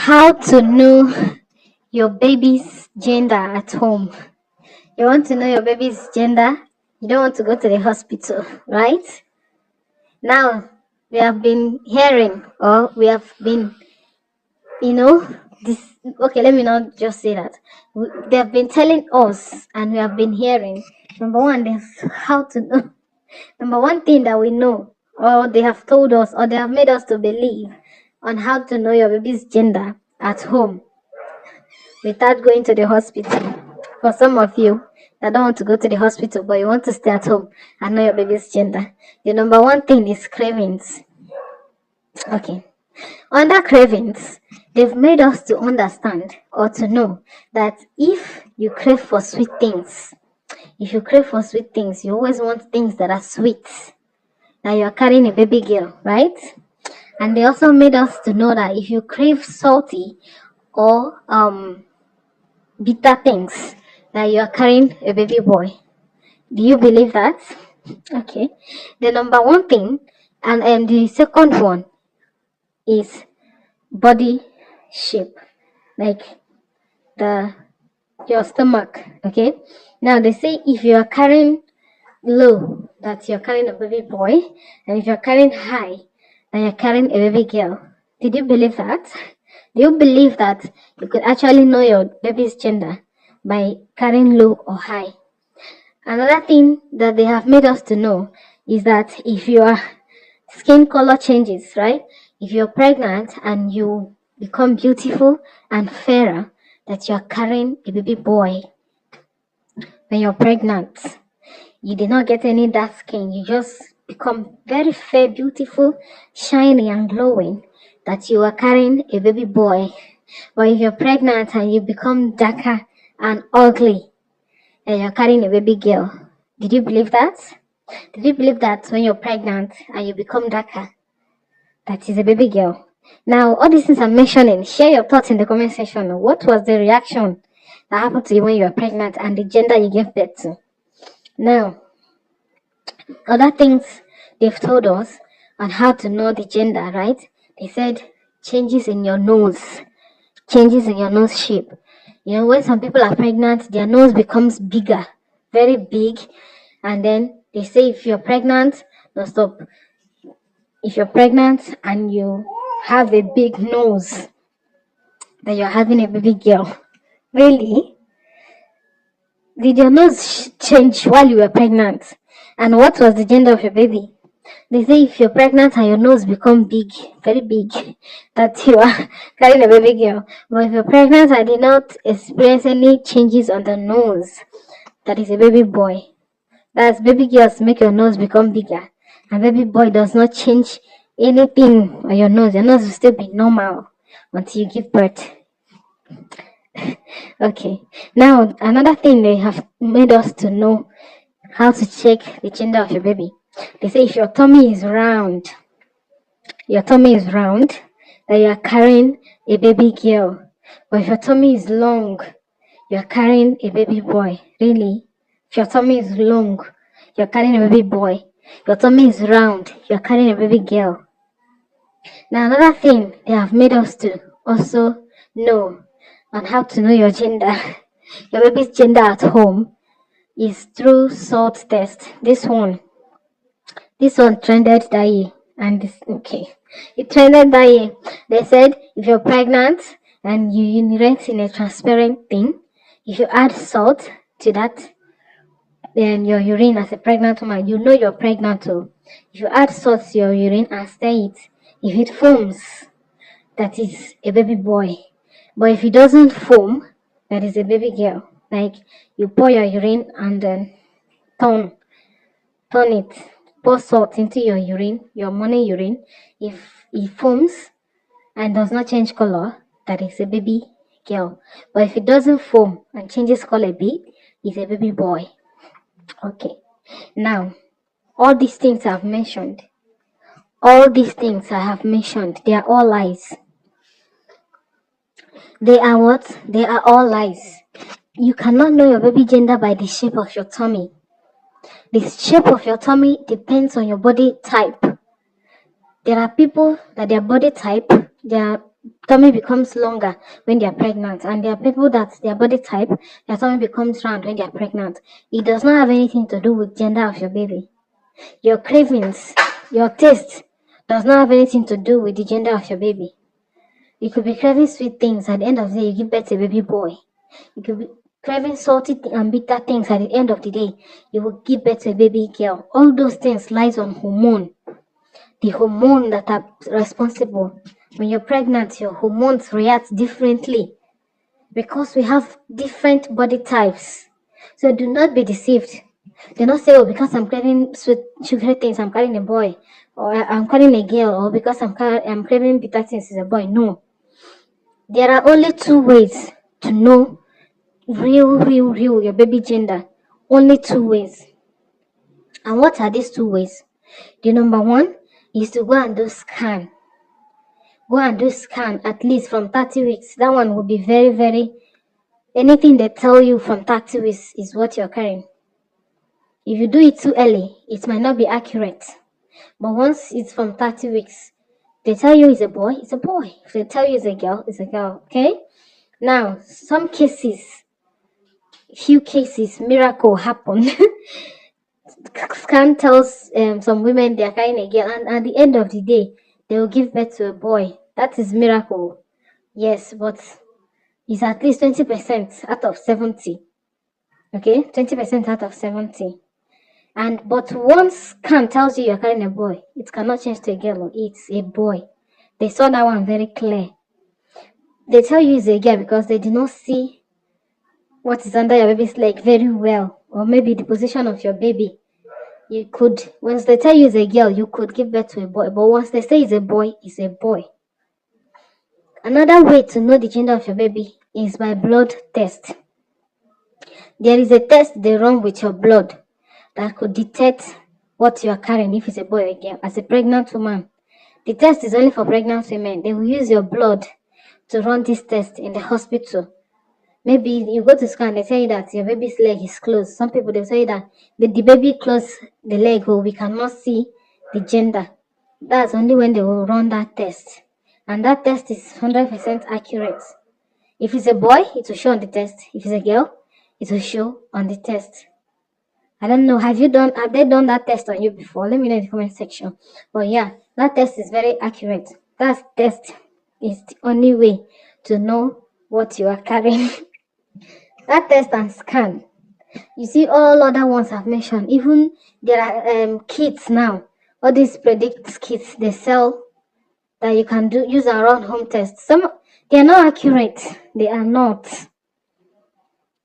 How to know your baby's gender at home. You want to know your baby's gender? You don't want to go to the hospital, right? Now, we have been hearing, or we have been, this. Okay, let me not just say that. They have been telling us, and we have been hearing. Number one, there's how to know. Number one thing that we know, or they have told us, or they have made us to believe on how to know your baby's gender at home without going to the hospital. For some of you that don't want to go to the hospital but you want to stay at home and know your baby's gender, the number one thing is cravings. Okay. Under cravings, they've made us to understand or to know that if you crave for sweet things, you always want things that are sweet. Now you are carrying a baby girl, right? And they also made us to know that if you crave salty or bitter things, that you are carrying a baby boy. Do you believe that? Okay. The number one thing, and the second one is body shape, like your stomach. Okay. Now they say if you are carrying low, that you're carrying a baby boy, and if you're carrying high, then you're carrying a baby girl. Did you believe that? Do you believe that you could actually know your baby's gender by carrying low or high? Another thing that they have made us to know is that if your skin color changes, right? If you're pregnant and you become beautiful and fairer, that you're carrying a baby boy. When you're pregnant, you did not get any dark skin, you just become very fair, beautiful, shiny and glowing, that you are carrying a baby boy. But if you're pregnant and you become darker and ugly, and you're carrying a baby girl, did you believe that? Did you believe that when you're pregnant and you become darker, that is a baby girl? Now, all these things I'm mentioning, share your thoughts in the comment section. What was the reaction that happened to you when you were pregnant and the gender you gave birth to? Now, other things they've told us on how to know the gender, right? They said changes in your nose shape. When some people are pregnant, their nose becomes bigger, very big. And then they say if you're pregnant, no, stop. If you're pregnant and you have a big nose, that you're having a baby girl. Really? Did your nose change while you were pregnant? And what was the gender of your baby? They say if you're pregnant and your nose become big, very big, that you are carrying a baby girl. But if you're pregnant and did not experience any changes on the nose, that is a baby boy. That's baby girls make your nose become bigger, and baby boy does not change anything on your nose. Your nose will still be normal until you give birth. Okay. Now, another thing they have made us to know how to check the gender of your baby. They say if your tummy is round, that you are carrying a baby girl. But if your tummy is long, you are carrying a baby boy. Really? If your tummy is long, you're carrying a baby boy. Your tummy is round, you're carrying a baby girl. Now, another thing they have made us to also know on how to know your gender, your baby's gender at home, is through salt test. This one trended that year, and it trended that year. They said if you're pregnant and you urinate in a transparent thing, if you add salt to that, then your urine as a pregnant woman, you know you're pregnant too. If you add salt to your urine and stir it, if it foams, that is a baby boy. But if it doesn't foam, that is a baby girl. Like you pour your urine and then turn it, pour salt into your urine, your morning urine. If it foams and does not change color, that is a baby girl. But if it doesn't foam and changes color a bit, it's a baby boy. Okay. Now, all these things I've mentioned, they are all lies. They are what? They are all lies. You cannot know your baby gender by the shape of your tummy. The shape of your tummy depends on your body type. There are people that their body type, their tummy becomes longer when they are pregnant, and there are people that their body type, their tummy becomes round when they are pregnant. It does not have anything to do with gender of your baby. Your cravings, your taste does not have anything to do with the gender of your baby. You could be craving sweet things, at the end of the day, you give birth to a baby boy. You could be craving salty and bitter things, at the end of the day, you will give birth to a baby girl. All those things lies on hormone. The hormone that are responsible. When you're pregnant, your hormones react differently because we have different body types. So do not be deceived. Do not say, oh, because I'm craving sweet sugary things, I'm carrying a boy, or I'm carrying a girl, or because I'm craving bitter things, is a boy. No. There are only two ways to know real your baby gender. Only two ways. And what are these two ways? The number one is to go and do scan. Go and do scan at least from 30 weeks. That one will be very, anything they tell you from 30 weeks is what you're carrying. If you do it too early, it might not be accurate. But once it's from 30 weeks, they tell you it's a boy, it's a boy. If they tell you it's a girl, it's a girl, okay? Now, few cases, miracle happen. Scan tells some women they are carrying a girl, and at the end of the day, they will give birth to a boy. That is miracle. Yes, but it's at least 20% out of 70. Okay, 20% out of 70. But once scan tells you you're carrying a boy, it cannot change to a girl. It's a boy. They saw that one very clear. They tell you it's a girl because they did not see what is under your baby's leg very well, or maybe the position of your baby. You could, once they tell you it's a girl, you could give birth to a boy. But once they say it's a boy, it's a boy. Another way to know the gender of your baby is by blood test. There is a test they run with your blood that could detect what you are carrying, if it's a boy or a girl. As a pregnant woman, the test is only for pregnant women. They will use your blood to run this test in the hospital. Maybe you go to scan, they tell you that your baby's leg is closed. Some people, they say that the baby closed the leg, or we cannot see the gender. That's only when they will run that test. And that test is 100% accurate. If it's a boy, it will show on the test. If it's a girl, it will show on the test. I don't know, have they done that test on you before? Let me know in the comment section. But yeah, that test is very accurate. That test is the only way to know what you are carrying. That test and scan. You see, all other ones I've mentioned, even there are kits now. All these predict kits they sell that you can use around home tests. They are not accurate. They are not.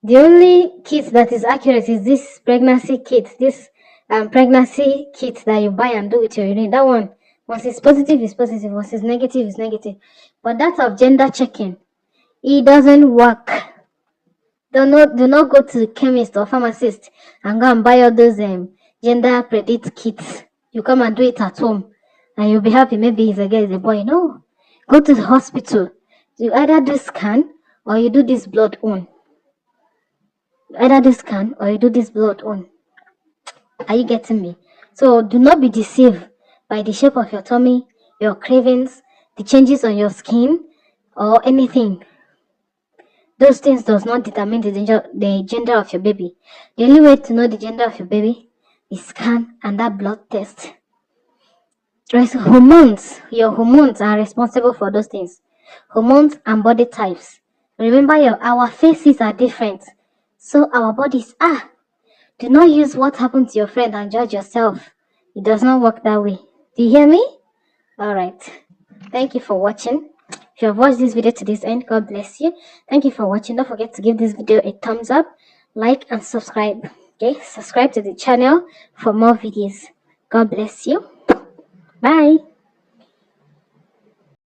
The only kit that is accurate is this pregnancy kit. This pregnancy kit that you buy and do with your urine. That one, once it's positive, is positive. Once it's negative, is negative. But that of gender checking, it doesn't work. Do not go to the chemist or pharmacist and go and buy all those gender predict kits. You come and do it at home, and you'll be happy. Maybe it's a girl, it's a boy. No, go to the hospital. You either do scan or you do this blood on. Either do scan or you do this blood on. Are you getting me? So do not be deceived by the shape of your tummy, your cravings, the changes on your skin, or anything. Those things does not determine the gender of your baby. The only way to know the gender of your baby is scan and that blood test. There's hormones. Your hormones are responsible for those things. Hormones and body types. Remember, our faces are different. So our bodies are. Do not use what happened to your friend and judge yourself. It does not work that way. Do you hear me? Alright. Thank you for watching. If you have watched this video to this end, God bless you. Thank you for watching. Don't forget to give this video a thumbs up, like, and subscribe. Okay? Subscribe to the channel for more videos. God bless you. Bye.